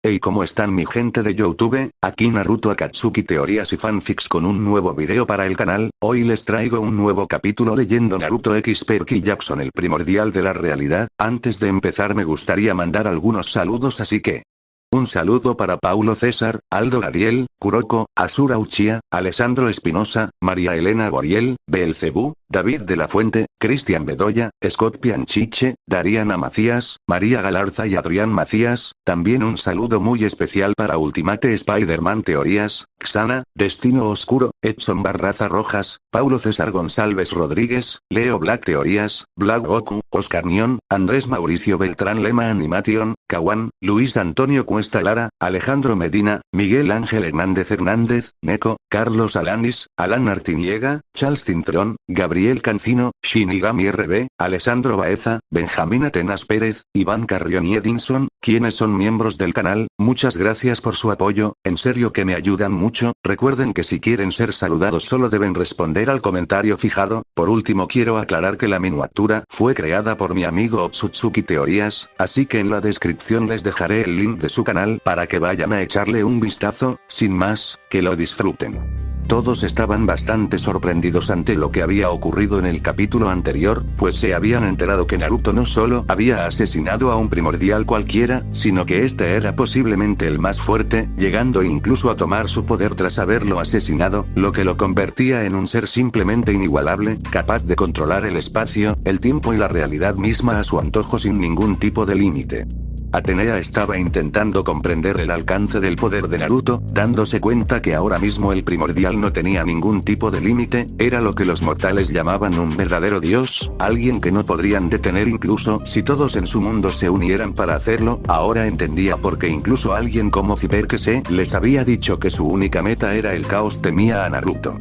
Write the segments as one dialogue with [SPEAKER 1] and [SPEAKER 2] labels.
[SPEAKER 1] Hey, ¿cómo están mi gente de YouTube? Aquí Naruto Akatsuki Teorías y Fanfics con un nuevo video para el canal. Hoy les traigo un nuevo capítulo leyendo Naruto X Perky Jackson, el primordial de la realidad. Antes de empezar me gustaría mandar algunos saludos, así que un saludo para Paulo César, Aldo Gadiel, Kuroko, Asura Uchiha, Alessandro Espinosa, María Elena Goriel, Belcebú, David de la Fuente, Cristian Bedoya, Scott Pianchiche, Dariana Macías, María Galarza y Adrián Macías. También un saludo muy especial para Ultimate Spider-Man Teorías, Xana, Destino Oscuro, Edson Barraza Rojas, Paulo César González Rodríguez, Leo Black Teorías, Black Goku, Oscar Nión, Andrés Mauricio Beltrán Lema Animation, Kawan, Luis Antonio Cuesta Lara, Alejandro Medina, Miguel Ángel Hernández, Neko, Carlos Alanis, Alan Artiniega, Charles Cintrón, Gabriel Cancino, Shinigami RB, Alessandro Baeza, Benjamín Atenas Pérez, Iván Carrión y Edinson, quienes son miembros del canal. Muchas gracias por su apoyo, en serio que me ayudan mucho. Recuerden que si quieren ser saludados solo deben responder al comentario fijado. Por último quiero aclarar que la miniatura fue creada por mi amigo Otsutsuki Teorías, así que en la descripción les dejaré el link de su canal para que vayan a echarle un vistazo. Sin más, que lo disfruten. Todos estaban bastante sorprendidos ante lo que había ocurrido en el capítulo anterior, pues se habían enterado que Naruto no solo había asesinado a un primordial cualquiera, sino que este era posiblemente el más fuerte, llegando incluso a tomar su poder tras haberlo asesinado, lo que lo convertía en un ser simplemente inigualable, capaz de controlar el espacio, el tiempo y la realidad misma a su antojo sin ningún tipo de límite. Atenea estaba intentando comprender el alcance del poder de Naruto, dándose cuenta que ahora mismo el primordial no tenía ningún tipo de límite, era lo que los mortales llamaban un verdadero dios, alguien que no podrían detener incluso si todos en su mundo se unieran para hacerlo. Ahora entendía por qué incluso alguien como Ciperkese les había dicho que su única meta era el caos. Temía a Naruto.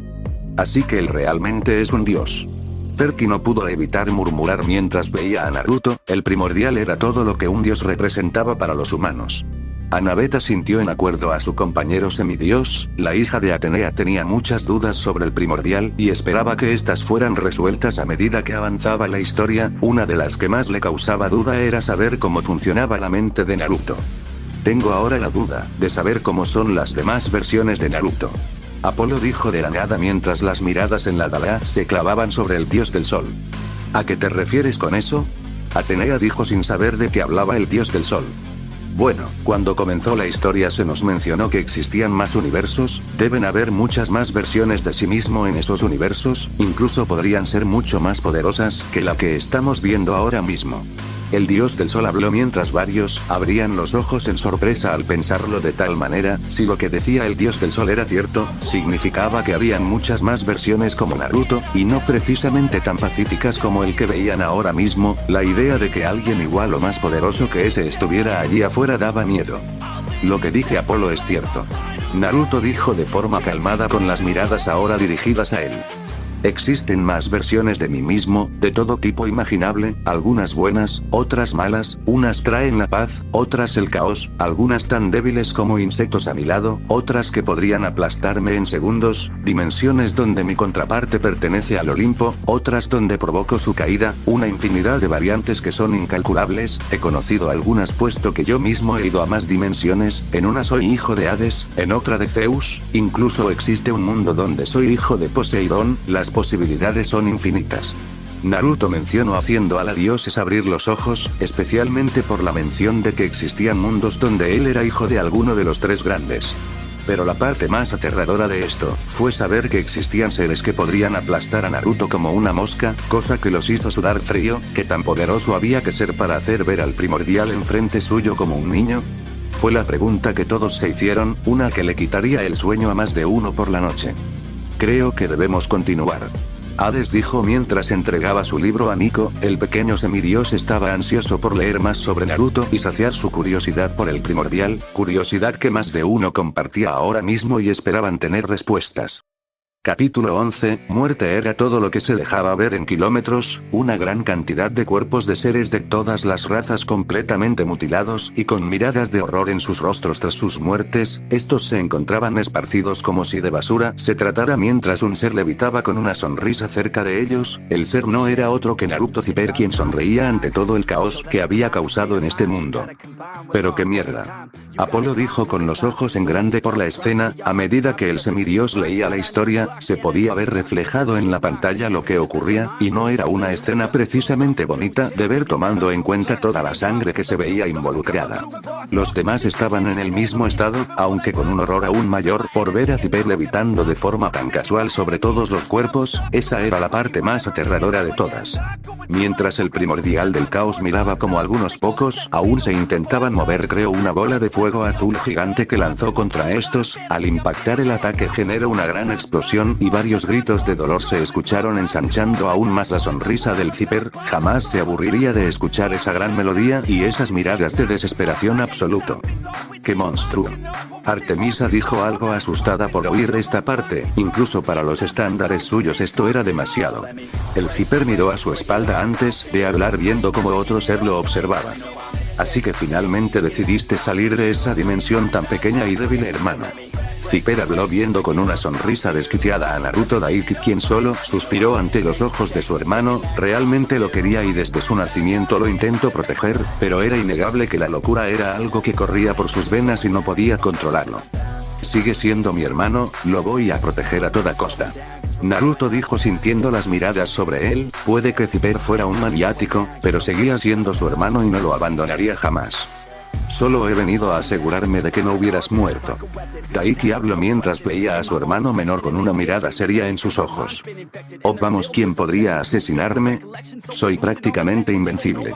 [SPEAKER 1] Así que él realmente es un dios. Perky no pudo evitar murmurar mientras veía a Naruto. El primordial era todo lo que un dios representaba para los humanos. Anabeta sintió en acuerdo a su compañero semidios. La hija de Atenea tenía muchas dudas sobre el primordial y esperaba que estas fueran resueltas a medida que avanzaba la historia. Una de las que más le causaba duda era saber cómo funcionaba la mente de Naruto. Tengo ahora la duda de saber cómo son las demás versiones de Naruto. Apolo dijo de la nada mientras las miradas en la Dalá se clavaban sobre el dios del sol. ¿A qué te refieres con eso? Atenea dijo sin saber de qué hablaba el dios del sol. Bueno, cuando comenzó la historia se nos mencionó que existían más universos, deben haber muchas más versiones de sí mismo en esos universos, incluso podrían ser mucho más poderosas que la que estamos viendo ahora mismo. El dios del sol habló mientras varios abrían los ojos en sorpresa al pensarlo de tal manera. Si lo que decía el dios del sol era cierto, significaba que habían muchas más versiones como Naruto, y no precisamente tan pacíficas como el que veían ahora mismo. La idea de que alguien igual o más poderoso que ese estuviera allí afuera daba miedo. Lo que dice Apolo es cierto. Naruto dijo de forma calmada con las miradas ahora dirigidas a él. Existen más versiones de mí mismo, de todo tipo imaginable, algunas buenas, otras malas, unas traen la paz, otras el caos, algunas tan débiles como insectos a mi lado, otras que podrían aplastarme en segundos, dimensiones donde mi contraparte pertenece al Olimpo, otras donde provoco su caída, una infinidad de variantes que son incalculables. He conocido algunas puesto que yo mismo he ido a más dimensiones. En una soy hijo de Hades, en otra de Zeus, incluso existe un mundo donde soy hijo de Poseidón. Las posibilidades son infinitas. Naruto mencionó haciendo a la dioses abrir los ojos, especialmente por la mención de que existían mundos donde él era hijo de alguno de los tres grandes. Pero la parte más aterradora de esto fue saber que existían seres que podrían aplastar a Naruto como una mosca, cosa que los hizo sudar frío. ¿Qué tan poderoso había que ser para hacer ver al primordial enfrente suyo como un niño? Fue la pregunta que todos se hicieron, una que le quitaría el sueño a más de uno por la noche. Creo que debemos continuar. Hades dijo mientras entregaba su libro a Nico. El pequeño semidios estaba ansioso por leer más sobre Naruto y saciar su curiosidad por el primordial, curiosidad que más de uno compartía ahora mismo y esperaban tener respuestas. Capítulo 11, muerte era todo lo que se dejaba ver en kilómetros, una gran cantidad de cuerpos de seres de todas las razas completamente mutilados y con miradas de horror en sus rostros tras sus muertes, estos se encontraban esparcidos como si de basura se tratara mientras un ser levitaba con una sonrisa cerca de ellos. El ser no era otro que Naruto Zipper, quien sonreía ante todo el caos que había causado en este mundo. Pero qué mierda. Apolo dijo con los ojos en grande por la escena. A medida que el semidios leía la historia, se podía ver reflejado en la pantalla lo que ocurría, y no era una escena precisamente bonita de ver tomando en cuenta toda la sangre que se veía involucrada. Los demás estaban en el mismo estado, aunque con un horror aún mayor por ver a Zipper levitando de forma tan casual sobre todos los cuerpos. Esa era la parte más aterradora de todas. Mientras el primordial del caos miraba como algunos pocos aún se intentaban mover, creó una bola de fuego azul gigante que lanzó contra estos. Al impactar el ataque generó una gran explosión y varios gritos de dolor se escucharon, ensanchando aún más la sonrisa del Zipper. Jamás se aburriría de escuchar esa gran melodía y esas miradas de desesperación absoluto. ¡Qué monstruo! Artemisa dijo algo asustada por oír esta parte. Incluso para los estándares suyos esto era demasiado. El Zipper miró a su espalda antes de hablar, viendo cómo otro ser lo observaba. Así que finalmente decidiste salir de esa dimensión tan pequeña y débil, hermano. Zipper habló viendo con una sonrisa desquiciada a Naruto Daiki, quien solo suspiró ante los ojos de su hermano. Realmente lo quería y desde su nacimiento lo intentó proteger, pero era innegable que la locura era algo que corría por sus venas y no podía controlarlo. Sigue siendo mi hermano, lo voy a proteger a toda costa. Naruto dijo sintiendo las miradas sobre él. Puede que Zipper fuera un maniático, pero seguía siendo su hermano y no lo abandonaría jamás. Solo he venido a asegurarme de que no hubieras muerto. Daiki habló mientras veía a su hermano menor con una mirada seria en sus ojos. Oh vamos, ¿quién podría asesinarme? Soy prácticamente invencible.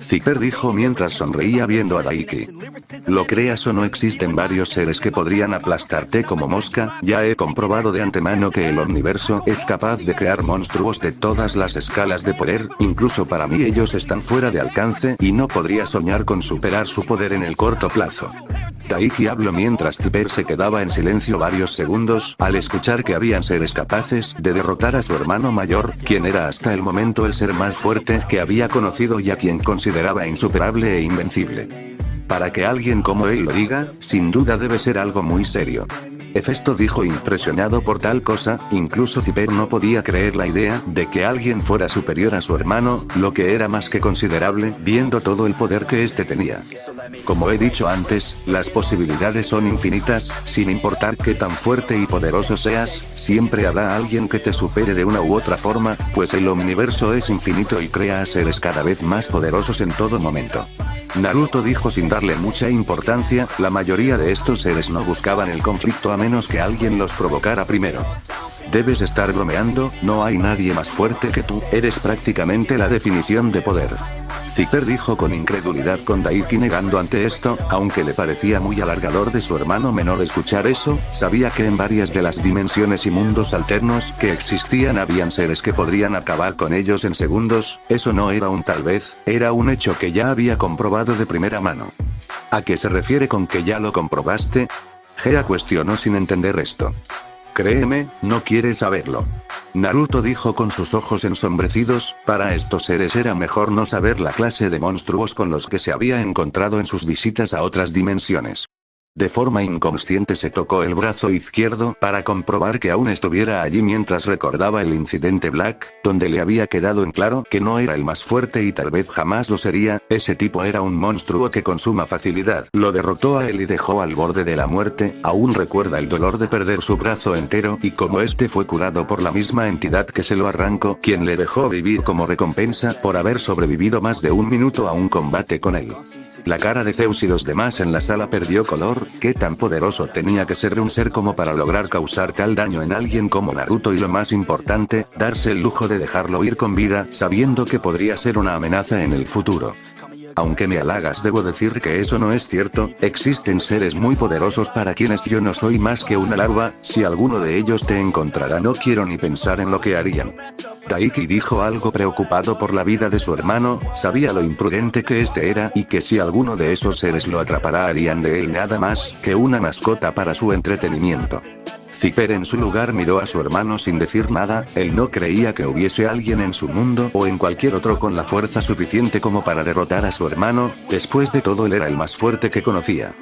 [SPEAKER 1] Zipper dijo mientras sonreía viendo a Daiki. Lo creas o no, existen varios seres que podrían aplastarte como mosca. Ya he comprobado de antemano que el universo es capaz de crear monstruos de todas las escalas de poder. Incluso para mí ellos están fuera de alcance y no podría soñar con superar su poder en el corto plazo. Daiki habló mientras Zipper se quedaba en silencio varios segundos al escuchar que habían seres capaces de derrotar a su hermano mayor, quien era hasta el momento el ser más fuerte que había conocido y a quien consideraba insuperable e invencible. Para que alguien como él lo diga, sin duda debe ser algo muy serio. Hefesto dijo impresionado por tal cosa. Incluso Zipper no podía creer la idea de que alguien fuera superior a su hermano, lo que era más que considerable, viendo todo el poder que éste tenía. Como he dicho antes, las posibilidades son infinitas. Sin importar qué tan fuerte y poderoso seas, siempre habrá alguien que te supere de una u otra forma, pues el universo es infinito y crea a seres cada vez más poderosos en todo momento. Naruto dijo sin darle mucha importancia. La mayoría de estos seres no buscaban el conflicto a menos que alguien los provocara primero. Debes estar bromeando, no hay nadie más fuerte que tú, eres prácticamente la definición de poder. Zipper dijo con incredulidad, con Daiki negando ante esto. Aunque le parecía muy alargador de su hermano menor escuchar eso, sabía que en varias de las dimensiones y mundos alternos que existían habían seres que podrían acabar con ellos en segundos. Eso no era un tal vez, era un hecho que ya había comprobado de primera mano. ¿A qué se refiere con que ya lo comprobaste? Gea cuestionó sin entender esto. Créeme, no quieres saberlo. Naruto dijo con sus ojos ensombrecidos. Para estos seres era mejor no saber la clase de monstruos con los que se había encontrado en sus visitas a otras dimensiones. De forma inconsciente se tocó el brazo izquierdo para comprobar que aún estuviera allí mientras recordaba el incidente Black, donde le había quedado en claro que no era el más fuerte y tal vez jamás lo sería. Ese tipo era un monstruo que con suma facilidad lo derrotó a él y dejó al borde de la muerte. Aún recuerda el dolor de perder su brazo entero y cómo este fue curado por la misma entidad que se lo arrancó, quien le dejó vivir como recompensa por haber sobrevivido más de un minuto a un combate con él. La cara de Zeus y los demás en la sala perdió color. ¿Qué tan poderoso tenía que ser un ser como para lograr causar tal daño en alguien como Naruto? Y lo más importante, darse el lujo de dejarlo ir con vida, sabiendo que podría ser una amenaza en el futuro. Aunque me halagas, debo decir que eso no es cierto. Existen seres muy poderosos para quienes yo no soy más que una larva. Si alguno de ellos te encontrara, no quiero ni pensar en lo que harían. Daiki dijo algo preocupado por la vida de su hermano. Sabía lo imprudente que este era y que si alguno de esos seres lo atrapara harían de él nada más que una mascota para su entretenimiento. Zipper en su lugar miró a su hermano sin decir nada, él no creía que hubiese alguien en su mundo o en cualquier otro con la fuerza suficiente como para derrotar a su hermano, después de todo él era el más fuerte que conocía.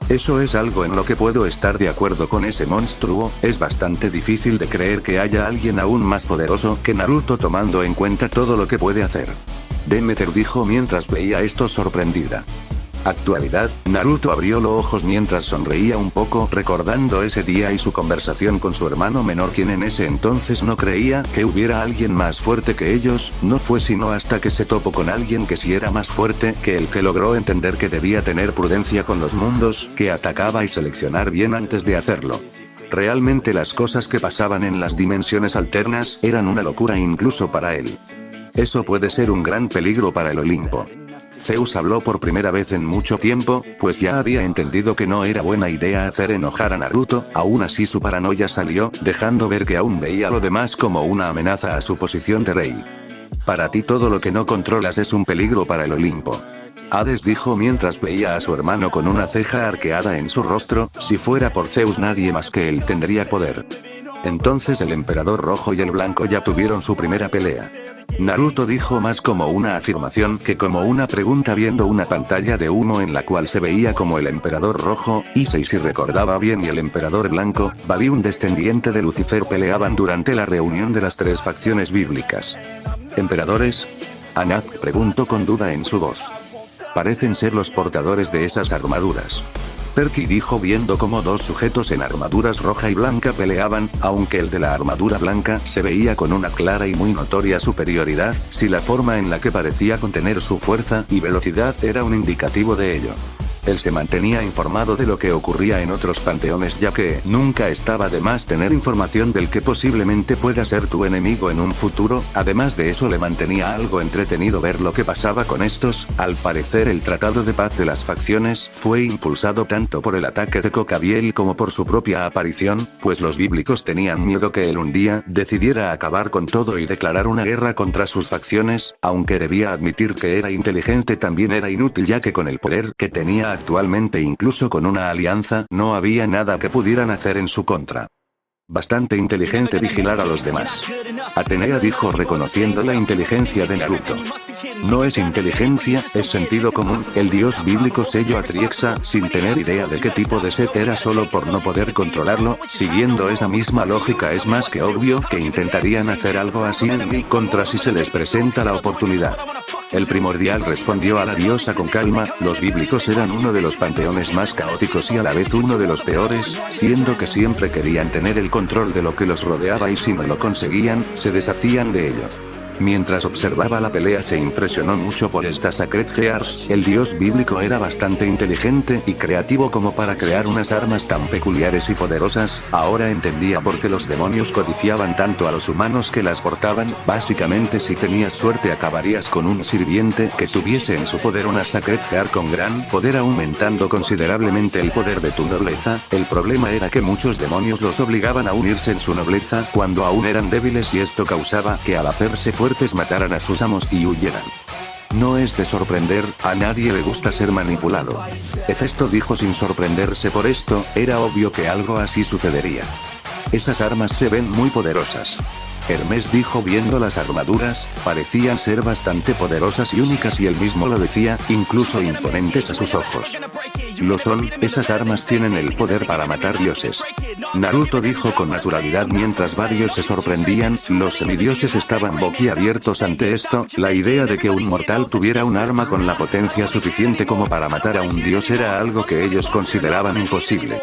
[SPEAKER 1] Eso es algo en lo que puedo estar de acuerdo con ese monstruo, es bastante difícil de creer que haya alguien aún más poderoso que Naruto tomando en cuenta todo lo que puede hacer. Demeter dijo mientras veía esto sorprendida. Actualidad, Naruto abrió los ojos mientras sonreía un poco recordando ese día y su conversación con su hermano menor quien en ese entonces no creía que hubiera alguien más fuerte que ellos, no fue sino hasta que se topó con alguien que sí era más fuerte que el que logró entender que debía tener prudencia con los mundos que atacaba y seleccionar bien antes de hacerlo. Realmente las cosas que pasaban en las dimensiones alternas eran una locura incluso para él. Eso puede ser un gran peligro para el Olimpo. Zeus habló por primera vez en mucho tiempo, pues ya había entendido que no era buena idea hacer enojar a Naruto, aún así su paranoia salió, dejando ver que aún veía a lo demás como una amenaza a su posición de rey. Para ti todo lo que no controlas es un peligro para el Olimpo. Hades dijo mientras veía a su hermano con una ceja arqueada en su rostro, si fuera por Zeus nadie más que él tendría poder. Entonces el emperador rojo y el blanco ya tuvieron su primera pelea. Naruto dijo más como una afirmación que como una pregunta viendo una pantalla de humo en la cual se veía como el emperador rojo, Issei si recordaba bien y el emperador blanco, Bali un descendiente de Lucifer peleaban durante la reunión de las tres facciones bíblicas. ¿Emperadores? Anak preguntó con duda en su voz. Parecen ser los portadores de esas armaduras. Perky dijo viendo cómo dos sujetos en armaduras roja y blanca peleaban, aunque el de la armadura blanca se veía con una clara y muy notoria superioridad, si la forma en la que parecía contener su fuerza y velocidad era un indicativo de ello. Él se mantenía informado de lo que ocurría en otros panteones ya que nunca estaba de más tener información del que posiblemente pueda ser tu enemigo en un futuro, además de eso le mantenía algo entretenido ver lo que pasaba con estos, al parecer el tratado de paz de las facciones fue impulsado tanto por el ataque de Cocabiel como por su propia aparición, pues los bíblicos tenían miedo que él un día decidiera acabar con todo y declarar una guerra contra sus facciones, aunque debía admitir que era inteligente también era inútil ya que con el poder que tenía actualmente incluso con una alianza no había nada que pudieran hacer en su contra. Bastante inteligente vigilar a los demás. Atenea dijo reconociendo la inteligencia de Naruto. No es inteligencia, es sentido común, el dios bíblico selló a Triexa sin tener idea de qué tipo de set era solo por no poder controlarlo, siguiendo esa misma lógica es más que obvio que intentarían hacer algo así en mi contra si se les presenta la oportunidad. El primordial respondió a la diosa con calma, los bíblicos eran uno de los panteones más caóticos y a la vez uno de los peores, siendo que siempre querían tener el control de lo que los rodeaba y si no lo conseguían, se deshacían de ello. Mientras observaba la pelea se impresionó mucho por esta Sacred Gears, el dios bíblico era bastante inteligente y creativo como para crear unas armas tan peculiares y poderosas, ahora entendía por qué los demonios codiciaban tanto a los humanos que las portaban, básicamente si tenías suerte acabarías con un sirviente que tuviese en su poder una Sacred Gear con gran poder aumentando considerablemente el poder de tu nobleza, el problema era que muchos demonios los obligaban a unirse en su nobleza cuando aún eran débiles y esto causaba que al hacerse fuertes mataran a sus amos y huyeran. No es de sorprender, a nadie le gusta ser manipulado. Hefesto dijo sin sorprenderse por esto, era obvio que algo así sucedería. Esas armas se ven muy poderosas. Hermes dijo viendo las armaduras, parecían ser bastante poderosas y únicas y él mismo lo decía, incluso imponentes a sus ojos. Lo son, esas armas tienen el poder para matar dioses. Naruto dijo con naturalidad mientras varios se sorprendían, los semidioses estaban boquiabiertos ante esto, la idea de que un mortal tuviera un arma con la potencia suficiente como para matar a un dios era algo que ellos consideraban imposible.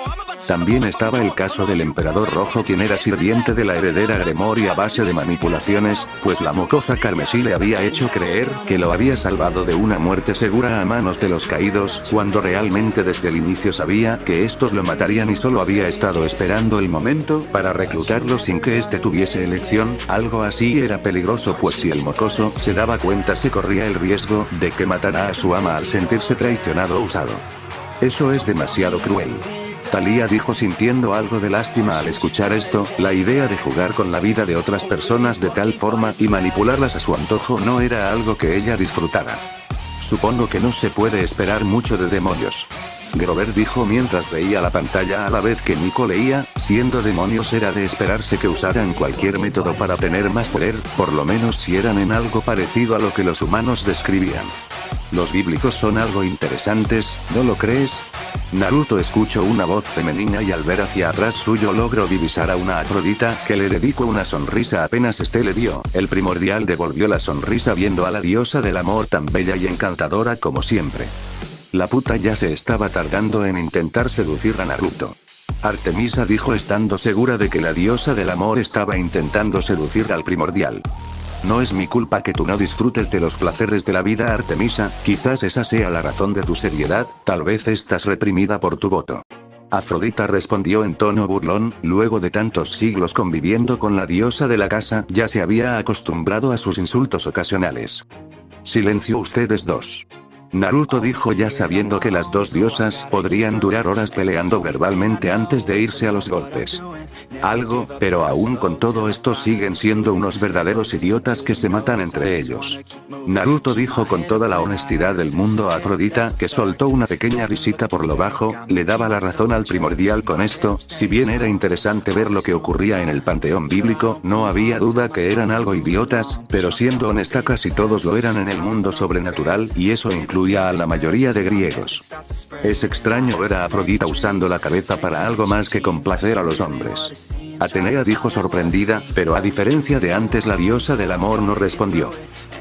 [SPEAKER 1] También estaba el caso del emperador rojo quien era sirviente de la heredera Gremory a base de manipulaciones, pues la mocosa carmesí le había hecho creer que lo había salvado de una muerte segura a manos de los caídos, cuando realmente desde el inicio sabía que estos lo matarían y solo había estado esperando el momento para reclutarlo sin que éste tuviese elección, algo así era peligroso pues si el mocoso se daba cuenta se corría el riesgo de que matara a su ama al sentirse traicionado o usado. Eso es demasiado cruel. Thalía dijo sintiendo algo de lástima al escuchar esto, la idea de jugar con la vida de otras personas de tal forma y manipularlas a su antojo no era algo que ella disfrutara. Supongo que no se puede esperar mucho de demonios. Grover dijo mientras veía la pantalla a la vez que Nico leía, siendo demonios era de esperarse que usaran cualquier método para tener más poder, por lo menos si eran en algo parecido a lo que los humanos describían. Los bíblicos son algo interesantes, ¿no lo crees? Naruto escuchó una voz femenina y al ver hacia atrás suyo logró divisar a una Afrodita que le dedicó una sonrisa apenas le vio. El primordial devolvió la sonrisa viendo a la diosa del amor tan bella y encantadora como siempre. La puta ya se estaba tardando en intentar seducir a Naruto. Artemisa dijo estando segura de que la diosa del amor estaba intentando seducir al primordial. No es mi culpa que tú no disfrutes de los placeres de la vida, Artemisa, quizás esa sea la razón de tu seriedad, tal vez estás reprimida por tu voto. Afrodita respondió en tono burlón, luego de tantos siglos conviviendo con la diosa de la casa, ya se había acostumbrado a sus insultos ocasionales. Silencio ustedes dos. Naruto dijo ya sabiendo que las dos diosas podrían durar horas peleando verbalmente antes de irse a los golpes. Algo, pero aún con todo esto siguen siendo unos verdaderos idiotas que se matan entre ellos. Naruto dijo con toda la honestidad del mundo a Afrodita, que soltó una pequeña risita por lo bajo, le daba la razón al primordial con esto, si bien era interesante ver lo que ocurría en el panteón bíblico, no había duda que eran algo idiotas, pero siendo honesta casi todos lo eran en el mundo sobrenatural, y eso incluía a la mayoría de griegos. Es extraño ver a Afrodita usando la cabeza para algo más que complacer a los hombres. Atenea dijo sorprendida, pero a diferencia de antes la diosa del amor no respondió.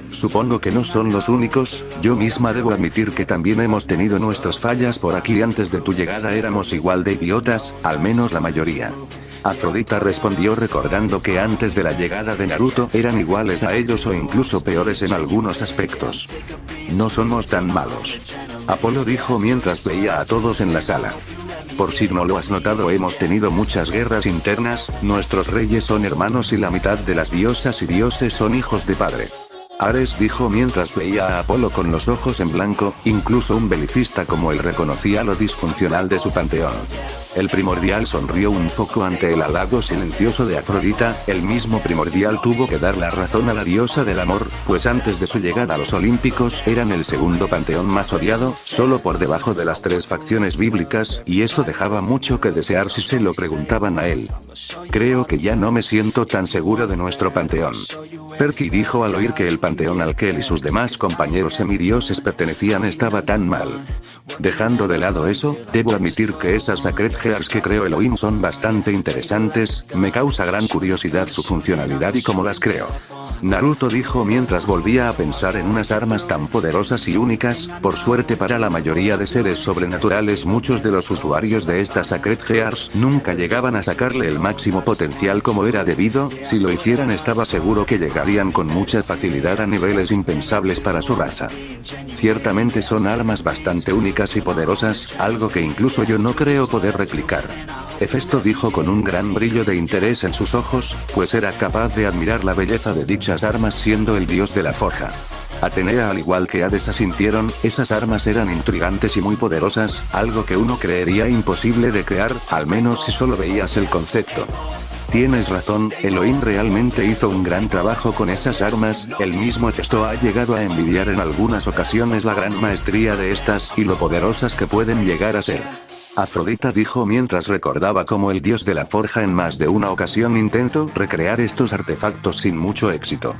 [SPEAKER 1] Supongo que no son los únicos, yo misma debo admitir que también hemos tenido nuestras fallas por aquí antes de tu llegada éramos igual de idiotas, al menos la mayoría. Afrodita respondió recordando que antes de la llegada de Naruto eran iguales a ellos o incluso peores en algunos aspectos. No somos tan malos. Apolo dijo mientras veía a todos en la sala. Por si no lo has notado hemos tenido muchas guerras internas, nuestros reyes son hermanos y la mitad de las diosas y dioses son hijos de padre. Ares dijo mientras veía a Apolo con los ojos en blanco, incluso un belicista como él reconocía lo disfuncional de su panteón. El primordial sonrió un poco ante el halago silencioso de Afrodita, el mismo primordial tuvo que dar la razón a la diosa del amor, pues antes de su llegada a los Olímpicos eran el segundo panteón más odiado, solo por debajo de las tres facciones bíblicas, y eso dejaba mucho que desear si se lo preguntaban a él. Creo que ya no me siento tan seguro de nuestro panteón. Perky dijo al oír que el panteón al que él y sus demás compañeros semidioses pertenecían estaba tan mal. Dejando de lado eso, debo admitir que esas Sacred Gears que creo Elohim son bastante interesantes, me causa gran curiosidad su funcionalidad y cómo las creo. Naruto dijo mientras volvía a pensar en unas armas tan poderosas y únicas, por suerte para la mayoría de seres sobrenaturales muchos de los usuarios de estas Sacred Gears nunca llegaban a sacarle el máximo potencial como era debido, si lo hicieran estaba seguro que llegarían con mucha facilidad a niveles impensables para su raza. Ciertamente son armas bastante únicas y poderosas, algo que incluso yo no creo poder replicar. Hefesto dijo con un gran brillo de interés en sus ojos, pues era capaz de admirar la belleza de dichas armas siendo el dios de la forja. Atenea al igual que Hades asintieron, esas armas eran intrigantes y muy poderosas, algo que uno creería imposible de crear, al menos si solo veías el concepto. Tienes razón, Elohim realmente hizo un gran trabajo con esas armas, el mismo Hefesto ha llegado a envidiar en algunas ocasiones la gran maestría de estas y lo poderosas que pueden llegar a ser. Afrodita dijo mientras recordaba cómo el dios de la forja en más de una ocasión intentó recrear estos artefactos sin mucho éxito.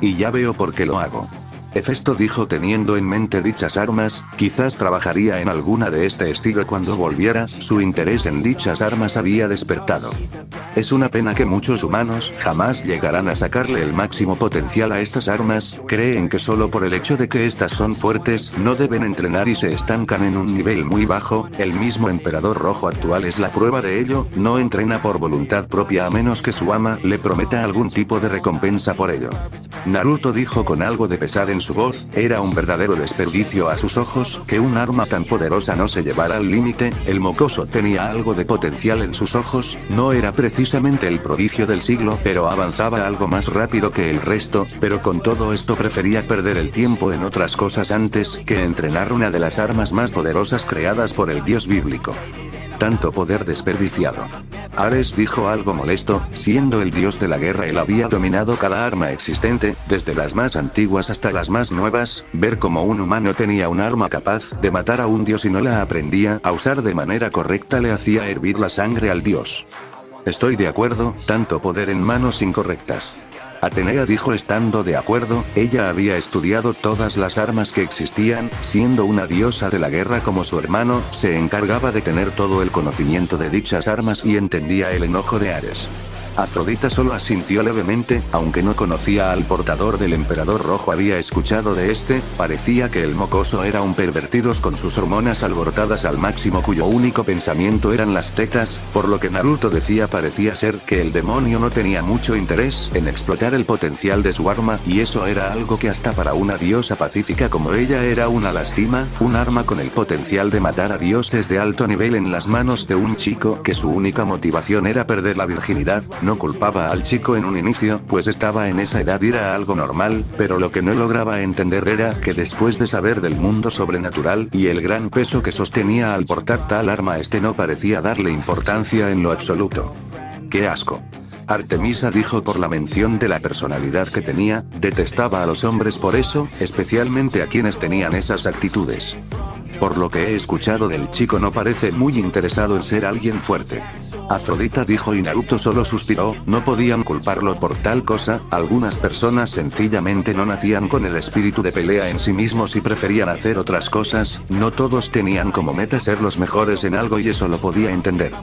[SPEAKER 1] Y ya veo por qué lo hago. Hefesto dijo teniendo en mente dichas armas, quizás trabajaría en alguna de este estilo cuando volviera, su interés en dichas armas había despertado. Es una pena que muchos humanos jamás llegarán a sacarle el máximo potencial a estas armas, creen que solo por el hecho de que estas son fuertes, no deben entrenar y se estancan en un nivel muy bajo, el mismo emperador rojo actual es la prueba de ello, no entrena por voluntad propia a menos que su ama le prometa algún tipo de recompensa por ello. Naruto dijo con algo de pesar en su voz, era un verdadero desperdicio a sus ojos que un arma tan poderosa no se llevara al límite, el mocoso tenía algo de potencial en sus ojos, no era precisamente el prodigio del siglo pero avanzaba algo más rápido que el resto, pero con todo esto prefería perder el tiempo en otras cosas antes que entrenar una de las armas más poderosas creadas por el dios bíblico. Tanto poder desperdiciado. Ares dijo algo molesto, siendo el dios de la guerra él había dominado cada arma existente, desde las más antiguas hasta las más nuevas. Ver cómo un humano tenía un arma capaz de matar a un dios y no la aprendía a usar de manera correcta le hacía hervir la sangre al dios. Estoy de acuerdo, tanto poder en manos incorrectas. Atenea dijo estando de acuerdo, ella había estudiado todas las armas que existían, siendo una diosa de la guerra como su hermano, se encargaba de tener todo el conocimiento de dichas armas y entendía el enojo de Ares. Afrodita solo asintió levemente, aunque no conocía al portador del emperador rojo había escuchado de este, parecía que el mocoso era un pervertido con sus hormonas alborotadas al máximo cuyo único pensamiento eran las tetas, por lo que Naruto decía parecía ser que el demonio no tenía mucho interés en explotar el potencial de su arma y eso era algo que hasta para una diosa pacífica como ella era una lástima, un arma con el potencial de matar a dioses de alto nivel en las manos de un chico que su única motivación era perder la virginidad. No culpaba al chico en un inicio, pues estaba en esa edad y era algo normal, pero lo que no lograba entender era que después de saber del mundo sobrenatural y el gran peso que sostenía al portar tal arma este no parecía darle importancia en lo absoluto. ¡Qué asco! Artemisa dijo por la mención de la personalidad que tenía, detestaba a los hombres por eso, especialmente a quienes tenían esas actitudes. Por lo que he escuchado del chico no parece muy interesado en ser alguien fuerte. Afrodita dijo y Naruto solo suspiró, no podían culparlo por tal cosa, algunas personas sencillamente no nacían con el espíritu de pelea en sí mismos y preferían hacer otras cosas, no todos tenían como meta ser los mejores en algo y eso lo podía entender.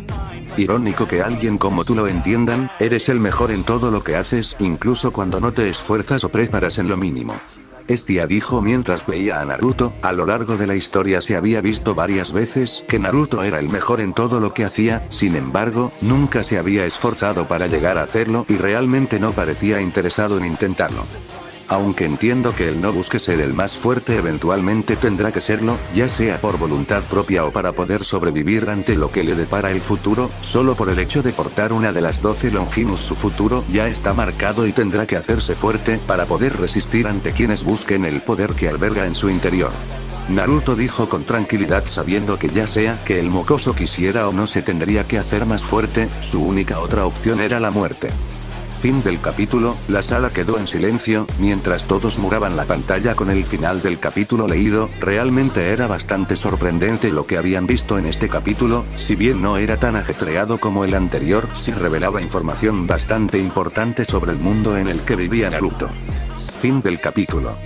[SPEAKER 1] Irónico que alguien como tú lo entiendan, eres el mejor en todo lo que haces, incluso cuando no te esfuerzas o preparas en lo mínimo. Estia dijo mientras veía a Naruto, a lo largo de la historia se había visto varias veces que Naruto era el mejor en todo lo que hacía, sin embargo, nunca se había esforzado para llegar a hacerlo y realmente no parecía interesado en intentarlo. Aunque entiendo que el no busque ser el más fuerte eventualmente tendrá que serlo, ya sea por voluntad propia o para poder sobrevivir ante lo que le depara el futuro, solo por el hecho de portar una de las 12 Longinus su futuro ya está marcado y tendrá que hacerse fuerte para poder resistir ante quienes busquen el poder que alberga en su interior. Naruto dijo con tranquilidad sabiendo que ya sea que el mocoso quisiera o no se tendría que hacer más fuerte, su única otra opción era la muerte. Fin del capítulo, la sala quedó en silencio, mientras todos miraban la pantalla con el final del capítulo leído, realmente era bastante sorprendente lo que habían visto en este capítulo, si bien no era tan ajetreado como el anterior, sí revelaba información bastante importante sobre el mundo en el que vivía Naruto. Fin del capítulo.